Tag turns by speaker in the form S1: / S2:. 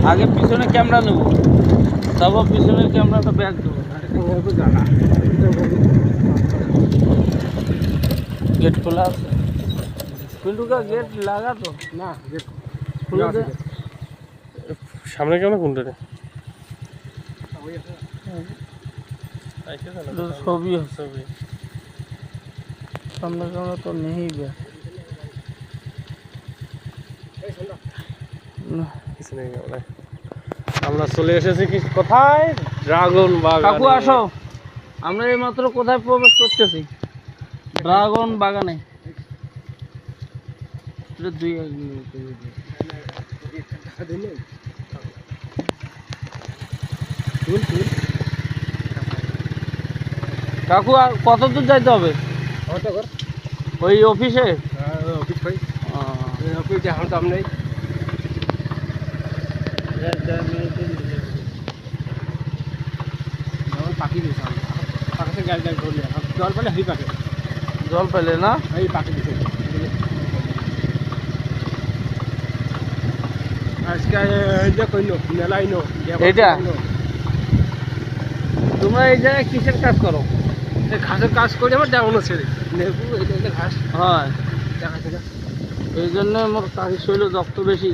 S1: আগে পিছনে ক্যামেরা নেবো, তারপর পিছনের ক্যামেরাটা ব্যাক দেবো। गेट खुला पिंटू का गेट लगा तो
S2: না গেট
S1: खुला दे।
S2: সামনে কেমন কোনটা রে
S1: तो ছবি ছবি सामने कैमरा तो नहीं है
S2: আমরা চলে এসেছি কি কোথায় ড্রাগন বাগান।
S1: কাকু আসো, আমরা এইমাত্র কোথায় প্রবেশ করতেছি? ড্রাগন বাগানে। এটা 2 মিনিট। কাকু আর কত দূর যাইতে হবে ওই অফিসে?
S2: অফিস ভাই অফিস এখন দাম নেই। পাখি দিয়েছে পাখি গাড়ি গাড়ি ধরলে জল পেলে হই পাখি
S1: জল পেলে না
S2: এই পাখি দিয়েছে আজকে এটা কইলো মেলাই নো
S1: এটা তোমরা এই জায়গায় কিসের কাজ করো?
S2: ঘাসের কাজ করে আমার যেমন ছেড়ে লেবু এটা ঘাস
S1: হয়
S2: দেখা থেকে
S1: এই জন্য আমার কাজ শৈল রক্ত বেশি।